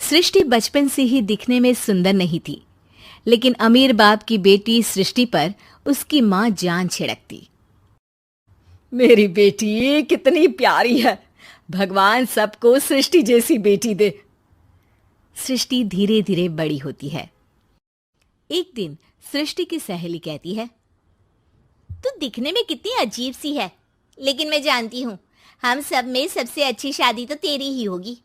सृष्टि बचपन से ही दिखने में सुंदर नहीं थी, लेकिन अमीर बाप की बेटी सृष्टि पर उसकी माँ जान छिड़कती। मेरी बेटी कितनी प्यारी है, भगवान सबको सृष्टि जैसी बेटी दे। सृष्टि धीरे धीरे बड़ी होती है। एक दिन सृष्टि की सहेली कहती है, तू दिखने में कितनी अजीब सी है, लेकिन मैं जानती हूँ हम सब में सबसे अच्छी शादी तो तेरी ही होगी।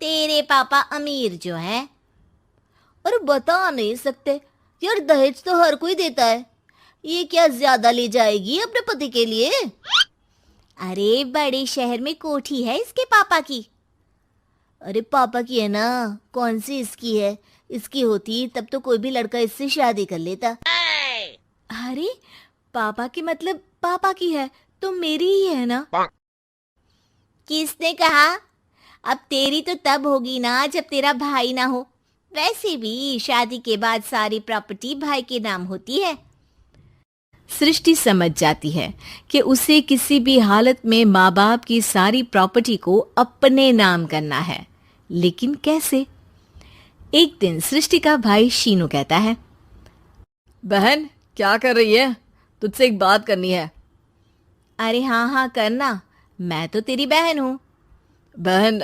तेरे पापा अमीर जो हैं। और बता नहीं सकते यार, दहेज तो हर कोई देता है, ये क्या ज्यादा ले जाएगी अपने पति के लिए? अरे बड़े शहर में कोठी है इसके पापा की। अरे पापा की है ना, कौन सी इसकी है? इसकी होती तब तो कोई भी लड़का इससे शादी कर लेता। अरे पापा की मतलब पापा की है तो मेरी ही है ना? किसने कहा? अब तेरी तो तब होगी ना जब तेरा भाई ना हो। वैसे भी शादी के बाद सारी प्रॉपर्टी भाई के नाम होती है। सृष्टि समझ जाती है कि उसे किसी भी हालत में माँ बाप की सारी प्रॉपर्टी को अपने नाम करना है, लेकिन कैसे? एक दिन सृष्टि का भाई शीनू कहता है, बहन क्या कर रही है? तुझसे एक बात करनी है। अरे हाँ हाँ करना, मैं तो तेरी बहन हूँ। बहन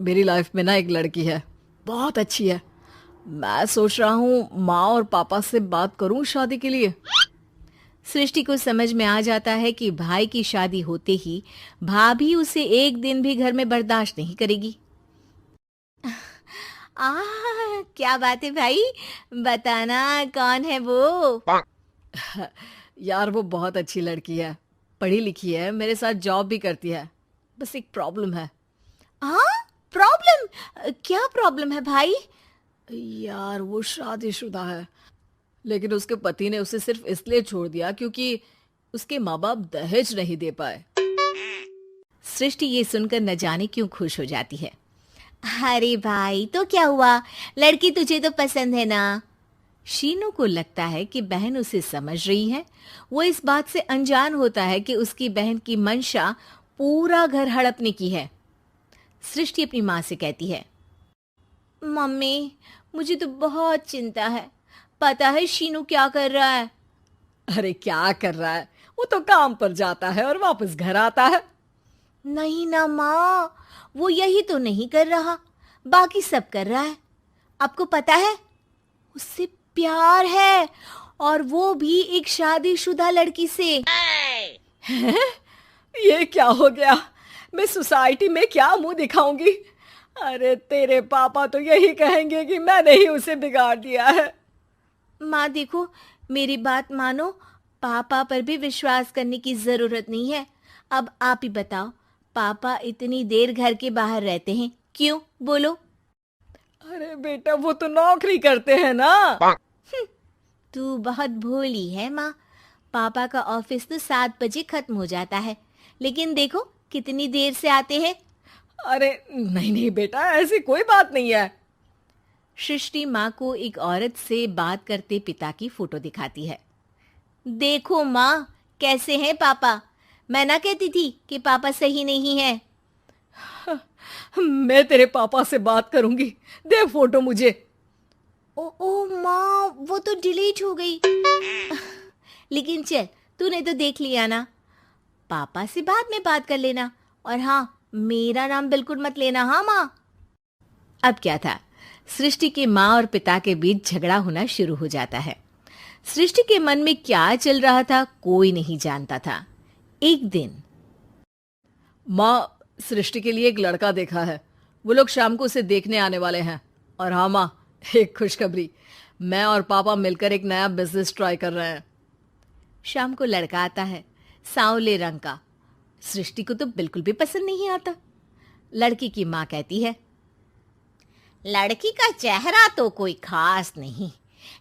मेरी लाइफ में ना एक लड़की है, बहुत अच्छी है। मैं सोच रहा हूँ माँ और पापा से बात करूँ शादी के लिए। सृष्टि को समझ में आ जाता है कि भाई की शादी होते ही भाभी उसे एक दिन भी घर में बर्दाश्त नहीं करेगी। क्या बात है भाई, बताना कौन है वो? यार वो बहुत अच्छी लड़की है, पढ़ी लिखी है, मेरे साथ जॉब भी करती है। बस एक प्रॉब्लम है। प्रॉब्लम? क्या प्रॉब्लम है भाई? यार वो शादीशुदा है, लेकिन उसके पति ने उसे सिर्फ इसलिए छोड़ दिया क्योंकि उसके माँ बाप दहेज नहीं दे पाए। सृष्टि ये सुनकर न जाने क्यों खुश हो जाती है। अरे भाई तो क्या हुआ, लड़की तुझे तो पसंद है ना? शीनू को लगता है कि बहन उसे समझ रही है। वो इस बात से अनजान होता है कि उसकी बहन की मंशा पूरा घर हड़पने की है। सृष्टि अपनी माँ से कहती है, मम्मी मुझे तो बहुत चिंता है, पता है शीनू क्या कर रहा है? अरे क्या कर रहा है, वो तो काम पर जाता है और वापस घर आता है। नहीं ना माँ, वो यही तो नहीं कर रहा, बाकी सब कर रहा है। आपको पता है उससे प्यार है, और वो भी एक शादीशुदा लड़की से। ये क्या हो गया, मैं सोसाइटी में क्या मुंह दिखाऊंगी? अरे तेरे पापा तो यही कहेंगे कि मैंने ही उसे बिगाड़ दिया है। माँ देखो, मेरी बात मानो, पापा पर भी विश्वास करने की जरूरत नहीं है। अब आप ही बताओ, पापा इतनी देर घर के बाहर रहते हैं क्यों, बोलो? अरे बेटा वो तो नौकरी करते हैं ना। तू बहुत भोली है माँ, पापा का ऑफिस तो 7 बजे खत्म हो जाता है, लेकिन देखो कितनी देर से आते हैं। अरे नहीं नहीं बेटा, ऐसी कोई बात नहीं है। सृष्टि माँ को एक औरत से बात करते पिता की फोटो दिखाती है। देखो माँ, कैसे हैं पापा? मैं ना कहती थी कि पापा सही नहीं है। मैं तेरे पापा से बात करूंगी, दे फोटो मुझे। ओ माँ, वो तो डिलीट हो गई। लेकिन चल, तूने तो देख लिया ना, पापा से बाद में बात कर लेना, और हाँ मेरा नाम बिल्कुल मत लेना। हाँ माँ। अब क्या था, सृष्टि के माँ और पिता के बीच झगड़ा होना शुरू हो जाता है। सृष्टि के मन में क्या चल रहा था कोई नहीं जानता था। एक दिन, माँ सृष्टि के लिए एक लड़का देखा है, वो लोग शाम को उसे देखने आने वाले हैं। और हाँ माँ, एक खुशखबरी, मैं और पापा मिलकर एक नया बिजनेस ट्राई कर रहे हैं। शाम को लड़का आता है, सांवले रंग का। सृष्टि को तो बिल्कुल भी पसंद नहीं आता। लड़की की माँ कहती है, लड़की का चेहरा तो कोई खास नहीं,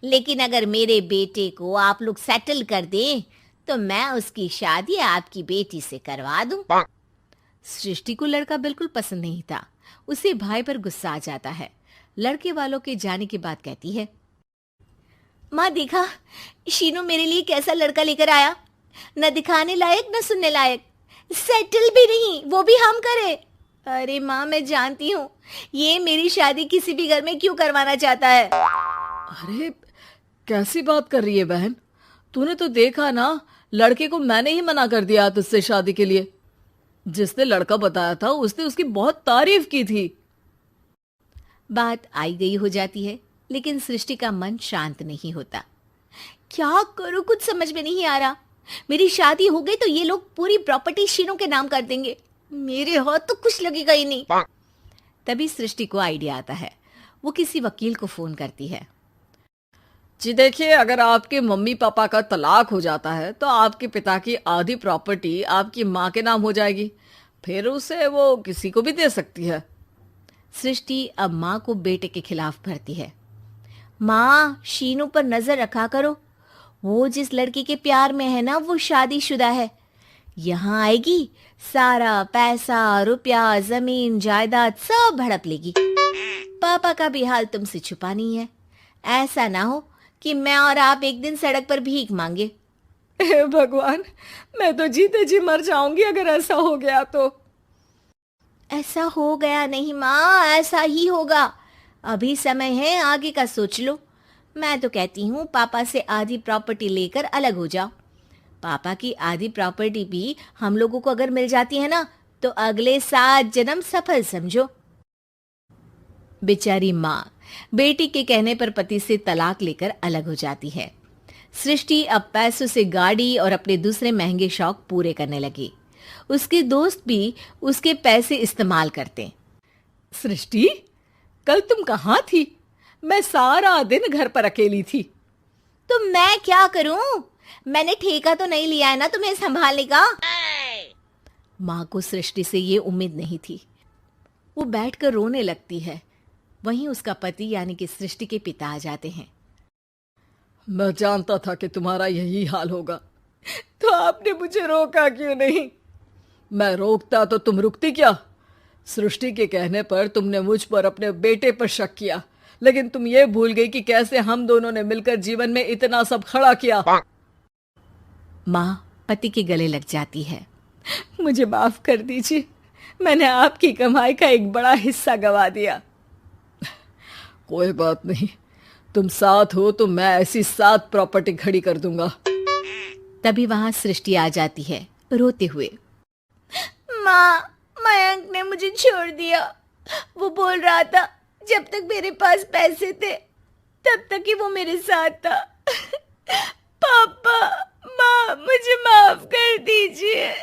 लेकिन अगर मेरे बेटे को आप लोग सेटल कर दें तो मैं उसकी शादी आपकी बेटी से करवा दूं। सृष्टि को लड़का बिल्कुल पसंद नहीं था। उसे भाई पर गुस्सा आ जाता है। लड़के वालों के जाने के बाद कहती है, माँ देखा शीनू मेरे लिए कैसा लड़का लेकर आया, न दिखाने लायक न सुनने लायक, सेटल भी नहीं, वो भी हम करें। अरे माँ, मैं जानती हूँ ये मेरी शादी किसी भी घर में क्यों करवाना चाहता है। अरे कैसी बात कर रही है बहन? तूने तो देखा ना, लड़के को मैंने ही मना कर दिया तुझसे शादी के लिए। जिसने लड़का बताया था उसने उसकी बहुत तारीफ की थी। बात आई गई हो जाती है, लेकिन सृष्टि का मन शांत नहीं होता। क्या करूं, कुछ समझ में नहीं आ रहा। मेरी शादी हो गई तो ये लोग पूरी प्रॉपर्टी शीनू के नाम कर देंगे, मेरे हाथ तो कुछ लगेगा ही नहीं। तभी सृष्टि को आइडिया आता है। वो किसी वकील को फोन करती है। जी देखिए, अगर आपके मम्मी पापा का तलाक हो जाता है तो आपके पिता की आधी प्रॉपर्टी आपकी माँ के नाम हो जाएगी, फिर उसे वो किसी को भी दे सकती है। सृष्टि अब माँ को बेटे के खिलाफ भरती है। माँ, शीनू पर नजर रखा करो, वो जिस लड़की के प्यार में है ना वो शादीशुदा है। यहाँ आएगी, सारा पैसा रुपया जमीन जायदाद सब हड़प लेगी। पापा का भी हाल तुमसे छुपा नहीं है। ऐसा ना हो कि मैं और आप एक दिन सड़क पर भीख मांगे। हे भगवान, मैं तो जीते जी मर जाऊंगी अगर ऐसा हो गया तो। ऐसा हो गया नहीं माँ, ऐसा ही होगा। अभी समय है, आगे का सोच लो। मैं तो कहती हूँ पापा से आधी प्रॉपर्टी लेकर अलग हो जाओ। पापा की आधी प्रॉपर्टी भी हम लोगों को अगर मिल जाती है ना तो अगले 7 जन्म सफल समझो। बेचारी माँ बेटी के कहने पर पति से तलाक लेकर अलग हो जाती है। सृष्टि अब पैसों से गाड़ी और अपने दूसरे महंगे शौक पूरे करने लगी। उसके दोस्त भी उसके पैसे इस्तेमाल करते। सृष्टि, कल तुम कहाँ थी? मैं सारा दिन घर पर अकेली थी। तो मैं क्या करूं? मैंने ठेका तो नहीं लिया है ना तुम्हें संभालने का। माँ को सृष्टि से ये उम्मीद नहीं थी। वो बैठकर रोने लगती है। वहीं उसका पति यानी कि सृष्टि के पिता आ जाते हैं। मैं जानता था कि तुम्हारा यही हाल होगा, तो आपने मुझे रोका क्यों नहीं? मैं रोकता तो तुम रुकती क्या? सृष्टि के कहने पर तुमने मुझ पर अपने बेटे पर शक किया, लेकिन तुम ये भूल गई कि कैसे हम दोनों ने मिलकर जीवन में इतना सब खड़ा किया। माँ पति के गले लग जाती है। मुझे माफ कर दीजिए, मैंने आपकी कमाई का एक बड़ा हिस्सा गवा दिया। कोई बात नहीं, तुम साथ हो तो मैं ऐसी 7 प्रॉपर्टी खड़ी कर दूंगा। तभी वहां सृष्टि आ जाती है रोते हुए। माँ, मयंक ने मुझे छोड़ दिया। वो बोल रहा था जब तक मेरे पास पैसे थे तब तक ही वो मेरे साथ था। पापा, माँ, मुझे माफ कर दीजिए।